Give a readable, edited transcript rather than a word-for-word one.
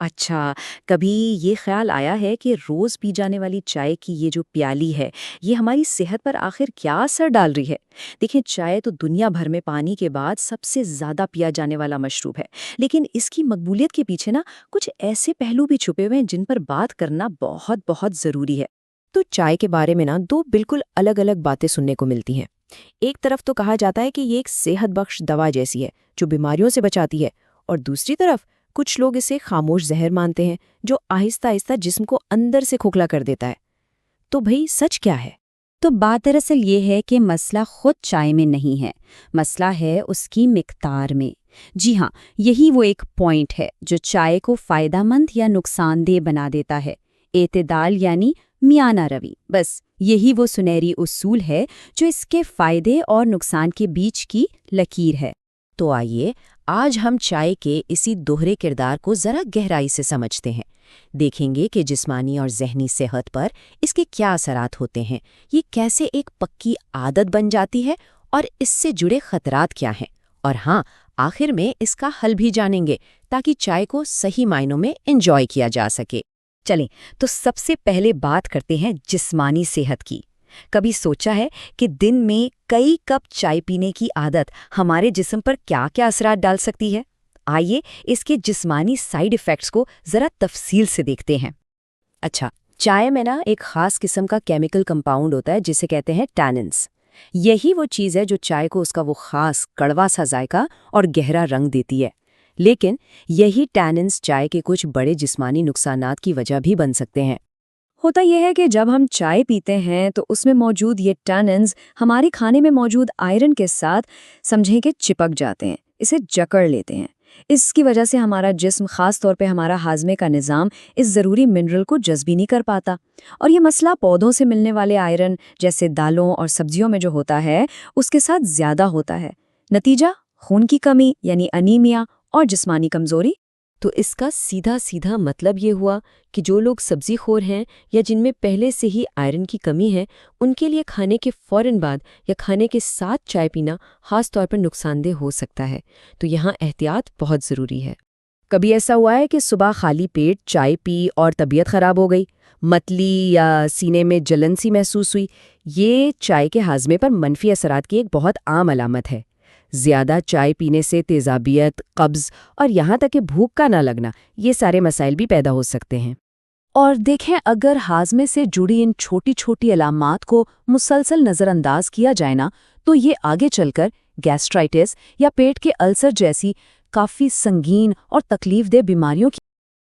اچھا، کبھی یہ خیال آیا ہے کہ روز پی جانے والی چائے کی یہ جو پیالی ہے، یہ ہماری صحت پر آخر کیا اثر ڈال رہی ہے؟ دیکھیں، چائے تو دنیا بھر میں پانی کے بعد سب سے زیادہ پیا جانے والا مشروب ہے، لیکن اس کی مقبولیت کے پیچھے کچھ ایسے پہلو بھی چھپے ہوئے ہیں جن پر بات کرنا بہت بہت ضروری ہے۔ تو چائے کے بارے میں دو بالکل الگ الگ باتیں سننے کو ملتی ہیں۔ ایک طرف تو کہا جاتا ہے کہ یہ ایک صحت بخش دوا جیسی ہے جو بیماریوں سے بچاتی ہے، اور دوسری طرف کچھ لوگ اسے خاموش زہر مانتے ہیں جو آہستہ آہستہ جسم کو اندر سے کھوکھلا کر دیتا ہے۔ تو بھئی سچ کیا ہے؟ تو بات دراصل یہ ہے کہ مسئلہ خود چائے میں نہیں ہے، مسئلہ ہے اس کی مقدار میں۔ جی ہاں، یہی وہ ایک پوائنٹ ہے جو چائے کو فائدہ مند یا نقصان دہ بنا دیتا ہے۔ اعتدال یعنی میانہ روی، بس یہی وہ سنہری اصول ہے جو اس کے فائدے اور نقصان کے بیچ کی لکیر ہے۔ تو آئیے آج ہم چائے کے اسی دوہرے کردار کو ذرا گہرائی سے سمجھتے ہیں۔ دیکھیں گے کہ جسمانی اور ذہنی صحت پر اس کے کیا اثرات ہوتے ہیں، یہ کیسے ایک پکی عادت بن جاتی ہے، اور اس سے جڑے خطرات کیا ہیں، اور ہاں، آخر میں اس کا حل بھی جانیں گے تاکہ چائے کو صحیح معنوں میں انجوائے کیا جا سکے۔ چلیں تو سب سے پہلے بات کرتے ہیں جسمانی صحت کی۔ کبھی سوچا ہے کہ دن میں کئی کپ چائے پینے کی عادت ہمارے جسم پر کیا کیا اثرات ڈال سکتی ہے؟ آئیے اس کے جسمانی سائیڈ ایفیکٹس کو ذرا تفصیل سے دیکھتے ہیں۔ اچھا، چائے میں ایک خاص قسم کا کیمیکل کمپاؤنڈ ہوتا ہے جسے کہتے ہیں ٹیننز۔ یہی وہ چیز ہے جو چائے کو اس کا وہ خاص کڑوا سا ذائقہ اور گہرا رنگ دیتی ہے۔ لیکن یہی ٹیننز چائے کے کچھ بڑے جسمانی نقصانات کی وجہ بھی بن سکتے ہیں۔ ہوتا یہ ہے کہ جب ہم چائے پیتے ہیں تو اس میں موجود یہ ٹیننز ہمارے کھانے میں موجود آئرن کے ساتھ سمجھیں کہ چپک جاتے ہیں، اسے جکڑ لیتے ہیں۔ اس کی وجہ سے ہمارا جسم، خاص طور پہ ہمارا ہاضمے کا نظام، اس ضروری منرل کو جذب نہیں کر پاتا، اور یہ مسئلہ پودوں سے ملنے والے آئرن جیسے دالوں اور سبزیوں میں جو ہوتا ہے اس کے ساتھ زیادہ ہوتا ہے۔ نتیجہ خون کی کمی یعنی انیمیا اور جسمانی کمزوری۔ تو اس کا سیدھا سیدھا مطلب یہ ہوا کہ جو لوگ سبزی خور ہیں یا جن میں پہلے سے ہی آئرن کی کمی ہے، ان کے لیے کھانے کے فوراً بعد یا کھانے کے ساتھ چائے پینا خاص طور پر نقصان دہ ہو سکتا ہے۔ تو یہاں احتیاط بہت ضروری ہے۔ کبھی ایسا ہوا ہے کہ صبح خالی پیٹ چائے پی اور طبیعت خراب ہو گئی، متلی یا سینے میں جلن سی محسوس ہوئی؟ یہ چائے کے ہاضمے پر منفی اثرات کی ایک بہت عام علامت ہے۔ زیادہ چائے پینے سے تیزابیت، قبض اور یہاں تک کہ بھوک کا نہ لگنا، یہ سارے مسائل بھی پیدا ہو سکتے ہیں۔ اور دیکھیں، اگر ہاضمے سے جڑی ان چھوٹی چھوٹی علامات کو مسلسل نظر انداز کیا جائے تو یہ آگے چل کر گیسٹرائٹس یا پیٹ کے السر جیسی کافی سنگین اور تکلیف دہ بیماریوں کی